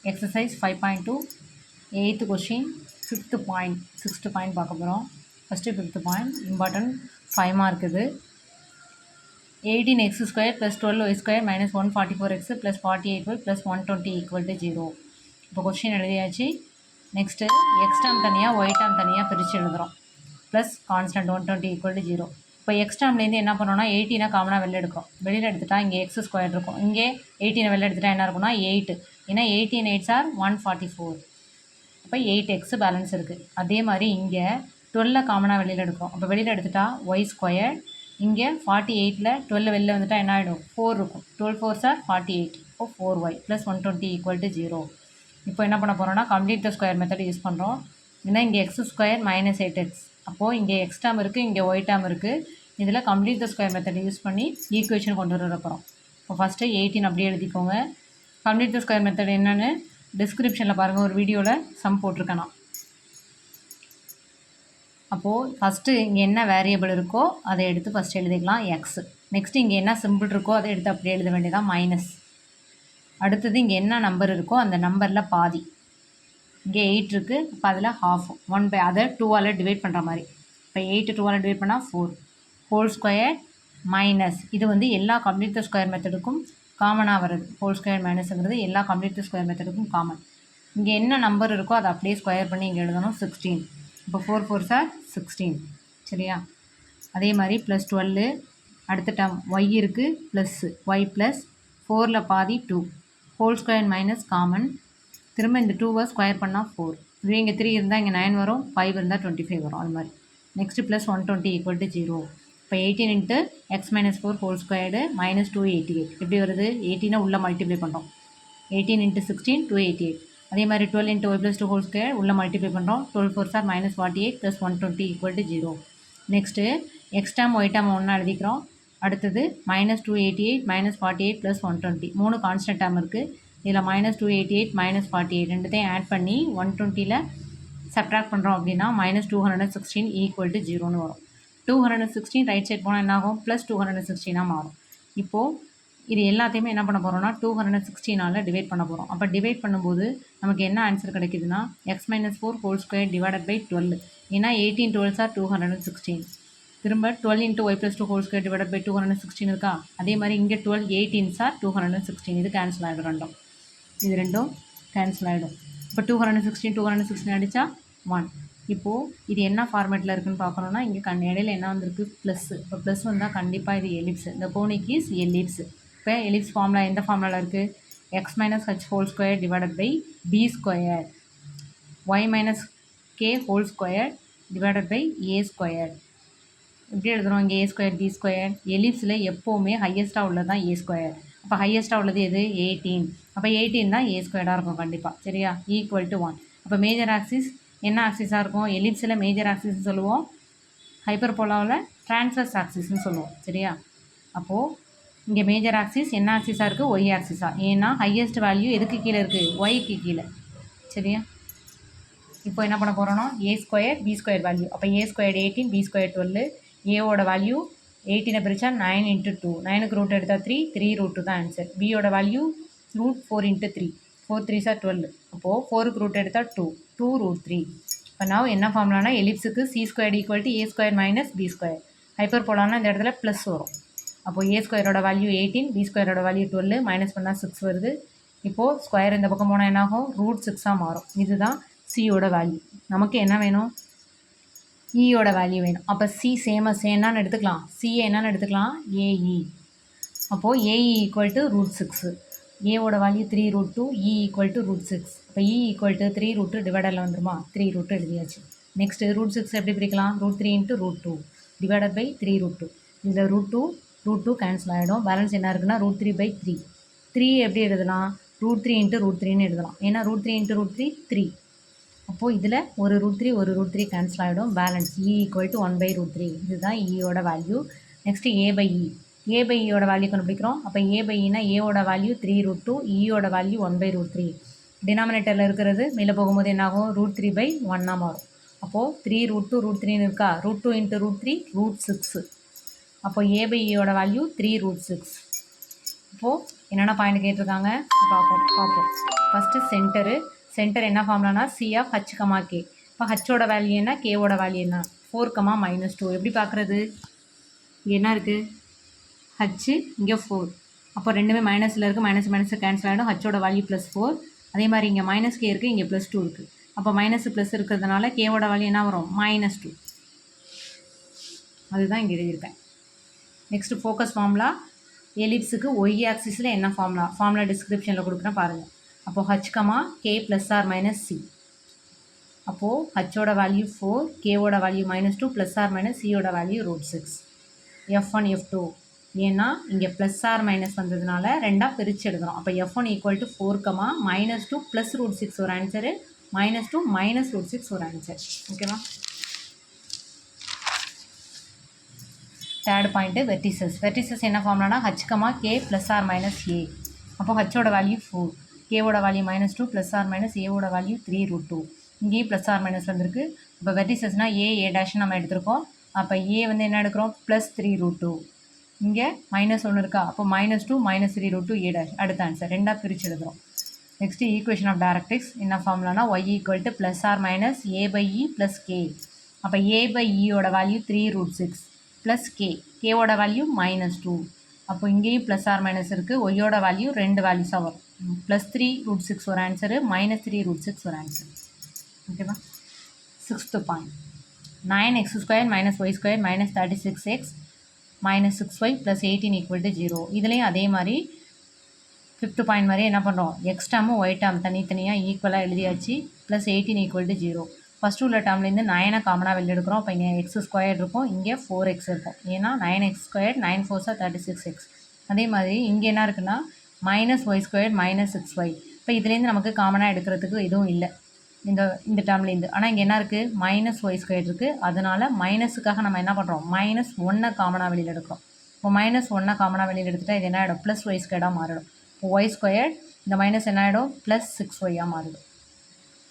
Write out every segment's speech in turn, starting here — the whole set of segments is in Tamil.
Exercise 5.2 8th question 5th point 6th point பார்க்க போகிறோம். First 5th point important 5 mark இது 18x square plus 12y square minus 144x plus 48y plus 120 equal to 0. இப்போ கொஸ்டின் எழுதியாச்சு. நெக்ஸ்ட்டு எக்ஸ் டேர்ம் தனியாக ஒய் டேர்ம் தனியாக பிரித்து எழுதுகிறோம். Plus constant 120 equal to 0. இப்போ எக்ஸ் டேர்ம்லேருந்து என்ன பண்ணோன்னா 18 காமனாக வெளில எடுக்கிறோம். வெளியில் எடுத்துட்டா இங்கே எக்ஸ் ஸ்கொயர் இருக்கும். இங்கே 18 வெளில எடுத்துட்டா என்ன இருக்குன்னா 8. ஏன்னா 18 8s are 144. அப்போ 8x பேலன்ஸ் இருக்குது. அதே மாதிரி இங்கே 12 காமனாக வெளியில் எடுக்கிறோம். அப்போ வெளியில் எடுத்துட்டா ஒய் ஸ்கொயர். இங்கே 48ல் 12 வெளில வந்துட்டால் என்ன ஆகிடும் 4 இருக்கும். 12 4s are 48. இப்போ 4y ப்ளஸ் 120 ஈக்குவல் டு 0. இப்போ என்ன பண்ண போகிறோம்னா complete the square method use பண்ணுறோம். ஏன்னா இங்கே எக்ஸ் ஸ்கொயர் மைனஸ் 8x. அப்போது இங்கே எக்ஸ் டேர்ம் இருக்குது, இங்கே ஒய் டேர்ம் இருக்குது. இதில் complete the square method use பண்ணி ஈக்குவேஷன் கொண்டு வர போகிறோம். இப்போ ஃபஸ்ட்டு 18 அப்படியே எழுதிக்கோங்க. கம்ப்ளீட் த ஸ்கொயர் மெத்தட் என்னென்னு டிஸ்கிரிப்ஷனில் பாருங்கள், ஒரு வீடியோவில் சம் போட்டிருக்கேன் நான். அப்போது ஃபஸ்ட்டு இங்கே என்ன வேரியபிள் இருக்கோ அதை எடுத்து ஃபஸ்ட்டு எழுதிக்கலாம் எக்ஸ். நெக்ஸ்ட்டு இங்கே என்ன சிம்பிள் இருக்கோ அதை எடுத்து அப்படியே எழுத வேண்டியதான் மைனஸ். அடுத்தது இங்கே என்ன நம்பர் இருக்கோ அந்த நம்பரில் பாதி. இங்கே 8 இருக்குது, அப்போ அதில் ஹாஃப் 1 அதை 2ஆல் டிவைட் பண்ணுற மாதிரி. இப்போ 8 2ஆல் டிவைட் பண்ணால் 4 ஹோல் ஸ்கொயர் மைனஸ். இது வந்து எல்லா கம்ப்ளீட் த ஸ்கொயர் மெத்தடுக்கும் காமனாக வருது. ஹோல் ஸ்கொயர் மைனஸுங்கிறது எல்லா கம்ப்ளீட் த ஸ்கொயர் மெத்தடுக்கும் காமன். இங்கே என்ன நம்பர் இருக்கோ அதை அப்படியே ஸ்கொயர் பண்ணி இங்கே எழுதணும் 16. இப்போ 4 4s are 16. சரியா? அதே மாதிரி ப்ளஸ் 12. அடுத்த டேர்ம் ஒய் இருக்குது, ப்ளஸ்ஸு ஒய் ப்ளஸ் 4ல் பாதி 2 ஹோல் ஸ்கொயர் மைனஸ் காமன். திரும்ப இந்த 2 ஸ்கொயர் பண்ணால் 4. இதுவே இங்கே 3 இருந்தால் இங்கே 9 வரும், 5 இருந்தால் 25 வரும். அது மாதிரி நெக்ஸ்ட்டு ப்ளஸ் 120 ஈக்குவல் டு 0. இப்போ 18 into X minus 4 whole squared minus 288 எப்படி வருது? 18 உள்ளே மல்டிப்ளை பண்ணுறோம். 18 இன்ட்டு 16 288. அதே மாதிரி 12 into y plus 2 whole square உள்ளே மல்டிப்ளை பண்ணுறோம். 12 4s are minus 48 plus 120 equal to 0. Next x term y term ஒன்றா எழுதிக்கிறோம். அடுத்தது minus 288 minus 48 plus 120 3 constant term இருக்குது. இதில் மைனஸ் 288 மைனஸ் 48 ரெண்டுத்தையும் ஆட் பண்ணி 120ல் சப்ட்ராக்ட் பண்ணுறோம் அப்படின்னா மைனஸ் 216 ஈக்குவல் டு 0ன்னு வரும். 216 ரைட் சைட் போனால் என்னாகும்? ப்ளஸ் 216 மாறும். இப்போது இது எல்லாத்தையுமே என்ன பண்ண போகிறோம்னா 216ஆல் டிவைட் பண்ண போகிறோம். அப்போ டிவைட் பண்ணும்போது நமக்கு என்ன ஆன்சர் கிடைக்குதுன்னா x minus 4 whole square divided by 12. ஏன்னா 18 12s are 216. திரும்ப 12 into y plus 2 whole square divided by 216 இருக்கா? அதே மாதிரி இங்கே 12 18s are 216. இது கேன்சல் ஆகிடும் ரெண்டும். இது ரெண்டும் கேன்சல் ஆகிடும். இப்போ 216 அடித்தா 1. இப்போது இது என்ன ஃபார்மேட்டில் இருக்குதுன்னு பார்க்கணுன்னா இங்கே இடையில என்ன வந்திருக்கு? ப்ளஸ்ஸு. இப்போ ப்ளஸ் வந்தால் கண்டிப்பாக இது எலிப்ஸு. இந்த கோனிக் இஸ் எலிப்ஸு. இப்போ எலிப்ஸ் ஃபார்முலா எந்த ஃபார்முலாவில் இருக்குது? X minus h whole square divided by b square y minus k whole square divided by a square. எப்படி எழுதுகிறோம்? இங்கே ஏ ஸ்கொயர் பி ஸ்கொயர். எலிப்ஸில் எப்போவுமே ஹையஸ்ட்டாக உள்ளது தான் ஏ ஸ்கொயர். அப்போ ஹையஸ்ட்டாக உள்ளது எது? 18. அப்போ 18 தான் ஏ ஸ்கொயர்டாக இருக்கும் கண்டிப்பாக. சரியா? Equal to 1. அப்போ மேஜர் ஆக்சிஸ் என்ன ஆக்சிஸாக இருக்கும்? எலிப்ஸில் மேஜர் ஆக்சிஸ்ன்னு சொல்லுவோம், ஹைப்பர்போலாவில் ட்ரான்ஸ்வர்ஸ் ஆக்சிஸ்ன்னு சொல்லுவோம். சரியா? அப்போது இங்கே மேஜர் ஆக்சிஸ் என்ன ஆக்சிஸாக இருக்குது? ஒய் ஆக்சிஸாக. ஏன்னா ஹையஸ்ட் வேல்யூ எதுக்கு கீழே இருக்குது? ஒய்க்கு கீழே. சரியா? இப்போ என்ன பண்ண போகிறோன்னா ஏ ஸ்கொயர் பி ஸ்கொயர் வேல்யூ. அப்போ ஏ ஸ்கொயர் 18 பி ஸ்கொயர் 12. ஏவோட வேல்யூ 18 பிரித்தா 9 இன்ட்டு 2. 9க்கு ரூட் எடுத்தால் 3 3 ரூட் தான் ஆன்சர். பியோட value root 4 into 3 4 3s are 12. அப்போது 4க்கு ரூட் எடுத்தால் 2 ரூட் 3. இப்போ நான் என்ன ஃபார்முலானா எலிப்ஸுக்கு C square equal to A square minus B square. ஹைப்பர் போலான்னா இந்த இடத்துல ப்ளஸ் வரும். அப்போது ஏ ஸ்கொயரோட வேல்யூ 18 பி ஸ்கொயரோட வேல்யூ 12 மைனஸ் பண்ணால் 6 வருது. இப்போது ஸ்கொயர் இந்த பக்கம் போனால் என்னாகும்? ரூட் 6ஆக மாறும். இதுதான் சியோட வேல்யூ. நமக்கு என்ன வேணும்? ஈயோட வேல்யூ வேணும். அப்போ சி சேமஸ் என்னன்னு எடுத்துக்கலாம்? சிஏ என்னன்னு எடுத்துக்கலாம்? ஏஇ. அப்போது ஏஇ ஈக்குவல் டு ரூட் 6. ஏவோட value 3 root 2, e equal to root 6. இப்போ இ ஈக்குவல் டு 3 ரூட்டு டிவைடரில் வந்துருமா? 3 ரூட்டு எழுதியாச்சு. நெக்ஸ்ட்டு ரூட் 6 எப்படி பிரிக்கலாம்? Root 3 into root 2 divided by 3 root 2. இதில் ரூட் 2 கேன்சல் ஆகிடும். பேலன்ஸ் என்ன இருக்குன்னா ரூட் 3 பை 3. 3 எப்படி எழுதலாம்? ரூட் 3 இன்ட்டு ரூட் 3ன்னு எழுதலாம். ஏன்னா ரூட் 3 இன்ட்டு ரூட் 3 3. அப்போது இதில் ஒரு ரூட் 3 ஒரு ரூட் 3 கேன்சல் ஆகிடும். Balance E equal to 1 by root 3. இதுதான் ஈயோட value. Next A by E. A by ஈயோட வேல்யூ கண்டுபிடிக்கிறோம். அப்போ ஏ பை இனா ஏவோட வேல்யூ 3 ரூட் 2, ஈயோட வேல்யூ 1 பை ரூட் 3. டினாமினேட்டரில் இருக்கிறது மேலே போகும்போது என்னாகும்? ரூட் 3 பை 1ஆக மாறும். அப்போது 3 ரூட் 2 ரூட் 3ன்னு இருக்கா? Root 2 into root 3 root 6. அப்போது ஏ பை ஈயோட வேல்யூ 3 ரூட் 6. அப்போது என்னென்ன பாயிண்ட் கேட்டிருக்காங்க பார்ப்போம். ஃபஸ்ட்டு சென்டர் என்ன ஃபார்ம்லானா C of H comma K. இப்போ ஹச்சோட வேல்யூ என்ன, கேவோட வேல்யூ என்ன, 4, -2. எப்படி பார்க்குறது? என்ன இருக்குது, ஹச்சு இங்கே 4. அப்போ ரெண்டுமே மைனஸில் இருக்குது, மைனஸ் கேன்சல் ஆகிடும். ஹச்சோட வேல்யூ +4. அதே மாதிரி இங்கே -k இருக்குது, இங்கே +2 இருக்குது. அப்போ ++ இருக்கிறதுனால கேவோட வேல்யூ என்ன வரும், -2. அதுதான் இங்கே எழுதியிருக்கேன். Next focus formula. எலிப்ஸுக்கு ஒய் ஆக்சிஸில் என்ன ஃபார்முலா டிஸ்கிரிப்ஷனில் கொடுக்குறேன் பாருங்கள். அப்போது h, k +or - c. அப்போது ஹச்சோட வேல்யூ 4, கேவோட வேல்யூ -2, +or - சியோட வேல்யூ √6. F1 F2 ஏன்னா இங்கே +or - வந்ததுனால ரெண்டாக பிரித்து எழுதுகிறோம். அப்போ F1 = 4, -2 + √6 ஒரு ஆன்சரு, -2 -√6 ஒரு ஆன்சர். ஓகேவா? தேர்ட் பாயிண்ட்டு வெர்டிசஸ் என்ன ஃபார்ம்லானா h, k +or - a. அப்போ ஹச்சோட வேல்யூ 4, கேவோட வேல்யூ -2, +or - ஏவோட வேல்யூ 3√2. இங்கேயும் +or - வந்திருக்கு. இப்போ வெர்டிசஸ்னால் a நம்ம எடுத்திருக்கோம். அப்போ a வந்து என்ன எடுக்கிறோம், +3√2. இங்கே -1 இருக்கா, அப்போ -2 -3√2 a'. அடுத்த ஆன்சர் ரெண்டாக பிரித்து எழுதுகிறோம். நெக்ஸ்ட்டு ஈக்குவேஷன் ஆஃப் டைரக்ட்ரிக்ஸ் என்ன ஃபார்ம்லானா y = +or - a/e + k. அப்போ a/eயோட வேல்யூ 3√6 + k, கேவோட வேல்யூ -2. அப்போ இங்கேயும் +or - இருக்குது. ஒய்யோட வேல்யூ 2 வேல்யூஸாக வரும். +3√6 ஒரு ஆன்சரு, -3√6 ஒரு ஆன்சர். ஓகேவா? 6th point 9x² - y² - 36x - 6y + 18 = 0. இதுலேயும் அதே மாதிரி 5th பாயிண்ட் மாதிரி என்ன பண்ணுறோம், எக்ஸ் டேர்மும் ஒய் டேர்ம் தனித்தனியாக ஈக்குவலாக எழுதியாச்சு. +18 = 0. ஃபஸ்ட்டு உள்ள டேர்ம்லேருந்து 9 காமனாக வெளில எடுக்கிறோம். அப்போ இங்கே x² இருக்கும், இங்கே 4x இருக்கும். ஏன்னா 9x², 9 4s are 36x. அதே மாதிரி இங்கே என்ன இருக்குன்னா -y² - 6y. இப்போ இதுலேருந்து நமக்கு காமனாக எடுக்கிறதுக்கு எதுவும் இல்லை இந்த டேர்ம்லேருந்து. ஆனால் இங்கே என்ன இருக்குது, -y² இருக்குது. அதனால் மைனஸுக்காக நம்ம என்ன பண்ணுறோம், -1 காமனாக வெளியில் எடுக்கிறோம். இப்போ -1 காமனாக வெளியில் எடுத்துகிட்டா இது என்ன ஆகிடும், +y² மாறிடும். இப்போ y² இந்த மைனஸ் என்ன ஆகிடும், +6y மாறிடும்.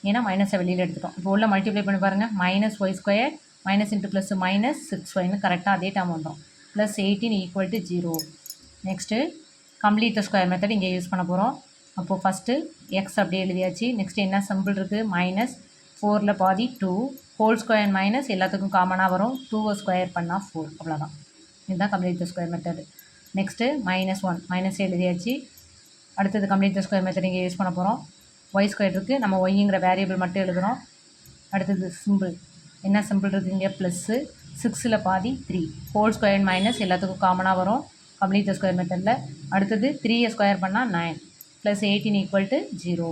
ஏன்னா மைனஸை வெளியில் எடுத்துட்டோம். இப்போ உள்ள மல்டிப்ளை பண்ணி பாருங்கள். -y² -(-6y) கரெக்டாக அதே டேர்ம் வந்துடும். +18 = 0. Next complete the square method இங்கே யூஸ் பண்ண போகிறோம். அப்போது ஃபஸ்ட்டு எக்ஸ் அப்படியே எழுதியாச்சு. நெக்ஸ்ட்டு என்ன சிம்பிள் இருக்குது, -4ல் பாதி 2, ஹோல் ஸ்கொயர் மைனஸ் எல்லாத்துக்கும் காமனாக வரும். 2 ஸ்கொயர் பண்ணால் 4, அவ்வளோதான். இதுதான் complete the square method. Next -1 minus எழுதியாச்சு. அடுத்தது கம்ப்ளீட் த ஸ்கொயர் மெத்தட் இங்கே யூஸ் பண்ண போகிறோம். y² இருக்குது, நம்ம ஒய்ங்கிற வேரியபிள் மட்டும் எழுதுகிறோம். அடுத்தது சிம்பிள் என்ன சிம்பிள் இருக்குது, இங்கே +6, 6ல் பாதி 3, ஹோல் ஸ்கொயர் மைனஸ் எல்லாத்துக்கும் காமனாக வரும் கம்ப்ளீட் த ஸ்கொயர் மெத்தடில். அடுத்தது 3 ஸ்கொயர் பண்ணால் 9, +18 = 0.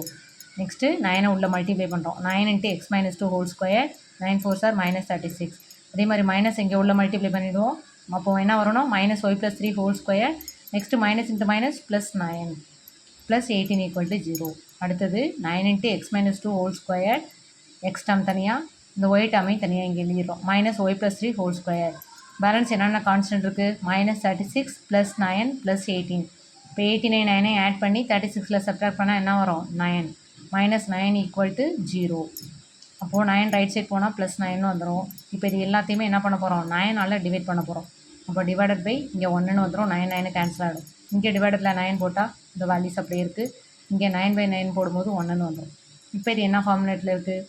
நெக்ஸ்ட்டு 9 உள்ள மல்டிப்ளை பண்ணுறோம். 9 × x - 2 whole square, 9 4s are -36. அதே மாதிரி மைனஸ் இங்கே உள்ள மல்டிப்ளை பண்ணிவிடுவோம். அப்போ என்ன வரணும், -y + 3 ஹோல் ஸ்கொயர். நெக்ஸ்ட்டு -, +9 +18 = 0. அடுத்தது 9 × x - 2 whole square, X term தனியாக, இந்த ஒய் டேர்மையும் தனியாக இங்கே எழுதிடுறோம். -y + 3 whole square. பேலன்ஸ் என்னென்ன கான்ஸ்டன்ட் இருக்குது, -36 +9 +18. இப்போ 18 9 ஆட் பண்ணி 36ல் சப்ட்ராக்ட் பண்ணால் என்ன வரும், 9. -9 = 0. அப்போது 9 ரைட் சைட் போனால் +9 வந்துடும். இப்போ இது எல்லாத்தையுமே என்ன பண்ண போகிறோம், 9ஆல் டிவைட் பண்ண போகிறோம். அப்போ டிவைடட் பை இங்கே 1 வந்துடும். 9 9 கேன்சல் ஆகிடும். இங்கே டிவைடடில் 9 போட்டால் இந்த வேல்யூஸ் அப்படியே இருக்குது. இங்கே 9/9 போடும்போது 1 வந்துடும். இப்போ இது என்ன ஃபார்முலேட்டில் இருக்குது,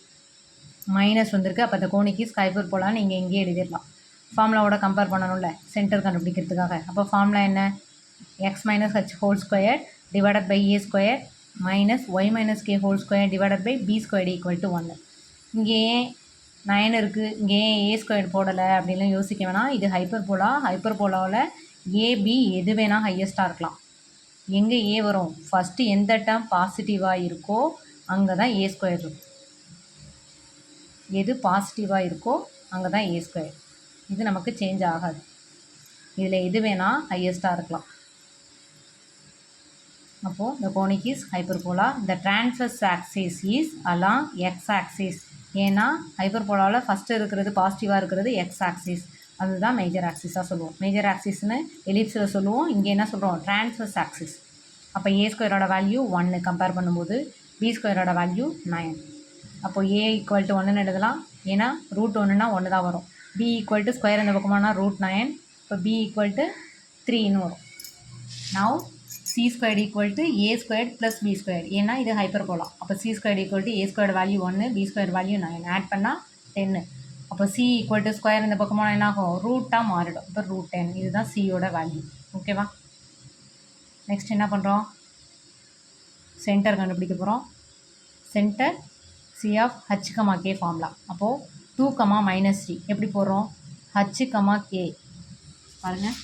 மைனஸ் வந்திருக்கு. அப்போ இந்த கோணிக்கு ஸ்கைபர் போகலான்னு நீங்கள் இங்கேயே எழுதிடலாம். ஃபார்முலாவோட கம்பேர் பண்ணணும்ல சென்டர் கண்டுபிடிக்கிறதுக்காக. அப்போ ஃபார்முலா என்ன, x - h whole square divided by a square -y - k whole square divided by b square = 1. இங்கே ஏன் 9 இருக்குது, இங்கே ஏன் a ஸ்கொயர் போடலை அப்படின்லாம் யோசிக்க வேணாம். இது ஹைப்பர் போலாவில் ab எது வேணால் ஹையஸ்ட்டாக இருக்கலாம். எங்கே a வரும், ஃபஸ்ட்டு எந்த டேர்ம் பாசிட்டிவாக இருக்கோ அங்கே தான் a ஸ்கொயர் இருக்கும். எது பாசிட்டிவாக இருக்கோ அங்கே தான் a ஸ்கொயர். இது நமக்கு சேஞ்ச் ஆகாது. இதில் எது வேணால் ஹையஸ்ட்டாக இருக்கலாம். அப்போது the conic is hyperbola. The transverse axis is along x axis. ஏன்னா ஹைப்பர்போலாவில் ஃபஸ்ட்டு இருக்கிறது பாசிட்டிவாக இருக்கிறது x axis. அதுதான் மேஜர் ஆக்சிஸாக சொல்லுவோம். மேஜர் ஆக்சிஸ்னு எலிப்ஸில் சொல்லுவோம். இங்கே என்ன சொல்கிறோம், டிரான்ஸ்வர்ஸ் ஆக்சிஸ். அப்போ a ஸ்கொயரோட வேல்யூ 1 கம்பேர் பண்ணும்போது b ஸ்கொயரோட வேல்யூ 9. அப்போது a = 1 எழுதலாம். ஏன்னா √1னா 1 தான் வரும். b = ஸ்கொயர் இந்த பக்கமானா √9. இப்போ b = 3 வரும். Now C squared equal to A squared plus B squared, ஏன்னா இது ஹைப்பர்போலா. அப்போ C squared equal to A squared value 1, B squared value 9, add பண்ணால் 10. அப்போ சி ஈக்குவல் டு ஸ்கொயர் இந்த பக்கமாக என்ன ஆகும், ரூட்டாக மாறிடும். இப்போ √10 இதுதான் சியோட வேல்யூ. ஓகேவா? நெக்ஸ்ட் என்ன பண்ணுறோம், சென்டர் கண்டுபிடிக்க போகிறோம். Centre C of H comma K formula. அப்போது 2, -3 எப்படி போடுறோம், ஹச் கமா கே பாருங்கள்,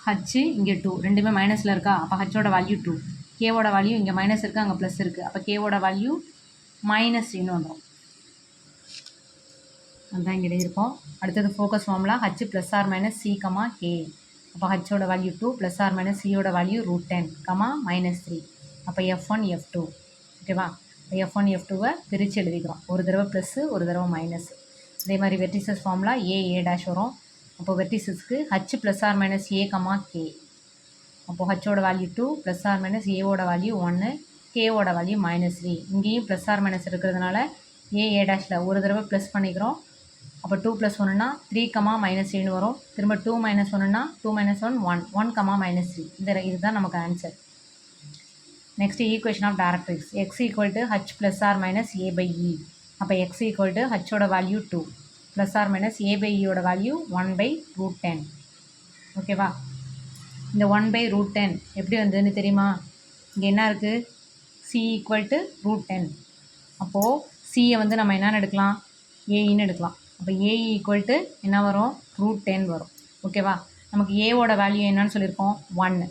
ஹச்சு இங்கே 2 ரெண்டுமே மைனஸில் இருக்கா, அப்போ ஹச்சோட வேல்யூ 2, கேவோட வேல்யூ இங்கே மைனஸ் இருக்குது அங்கே ப்ளஸ் இருக்குது, அப்போ கேவோட வேல்யூ -3ன்னு வந்துடும். அதுதான் இங்கே எழுதியிருக்கோம். அடுத்தது focus formula H plus R minus C comma K. அப்போ ஹச்சோட வேல்யூ 2 ப்ளஸ் ஆர் மைனஸ் சியோட வேல்யூ √10 -3. அப்போ F1 F2. ஓகேவா? F1 F2வை பிரித்து எழுதிக்கிறோம். ஒரு தடவை ப்ளஸ்ஸு ஒரு தடவை மைனஸ். அதே மாதிரி வெர்டிசஸ் ஃபார்முலா A வரும். அப்போ வெர்டிசஸ்க்கு ஹச் ப்ளஸ் ஆர் மைனஸ் ஏ கமா கே. அப்போது ஹச்சோட வேல்யூ 2 ப்ளஸ் ஆர் மைனஸ் ஏவோட வேல்யூ 1, கேவோட வேல்யூ -3. இங்கேயும் ப்ளஸ் ஆர் மைனஸ் இருக்கிறதுனால A ஒரு தடவை ப்ளஸ் பண்ணிக்கிறோம். அப்போ 2 + 1னா 3, -3ன்னு வரும். திரும்ப 2 - 1னா 2 - 1 1, 1, -3. இதுதான் நமக்கு answer. Next equation of directrix x equal to H plus R minus A/E. அப்போ x ஈக்குவல் டு ஹச்சோட வேல்யூ 2 ப்ளஸ் ஆர் மைனஸ் A/Eயோட வேல்யூ 1/√10. ஓகேவா? இந்த 1/√10 எப்படி வந்ததுன்னு தெரியுமா? இங்கே என்ன இருக்குது, c ஈக்குவல் டு √10. அப்போது சியை வந்து நம்ம என்னென்னு எடுக்கலாம், ஏன்னு எடுக்கலாம். அப்போ ஏ ஈக்குவல் டு என்ன வரும், √10 வரும். ஓகேவா? நமக்கு ஏவோட வேல்யூ என்னன்னு சொல்லியிருக்கோம், 1.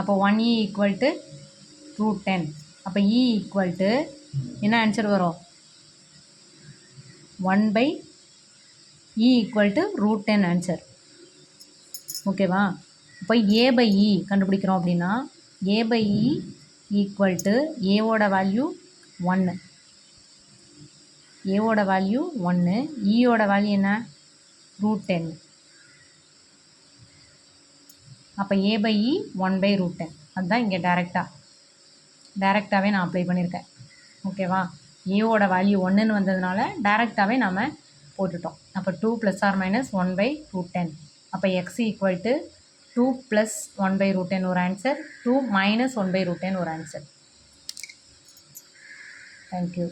அப்போ 1e ஈக்குவல் டு √10. அப்போ e ஈக்குவல் டு என்ன ஆன்சர் வரும், 1/e ஈக்குவல் டு √10 ஆன்சர். ஓகேவா? இப்போ A/E கண்டுபிடிக்கிறோம் அப்படின்னா A/E ஈக்குவல் டு ஏவோட வேல்யூ 1, ஏவோட வேல்யூ 1, ஈயோட வேல்யூ என்ன, √10. அப்போ A/E 1/√10. அதுதான் இங்கே டைரெக்டாகவே நான் அப்ளை பண்ணியிருக்கேன். ஓகேவா? ஏவோட வேல்யூ 1ன்னு வந்ததுனால டைரெக்டாகவே நாம் போட்டுட்டோம். அப்போ 2 ப்ளஸ் ஆர் மைனஸ் 1/√10. அப்போ x ஈக்குவல் டு 2 + 1/√10 ஒரு ஆன்சர், 2 - 1/√10 ஒரு ஆன்சர். தேங்க்யூ.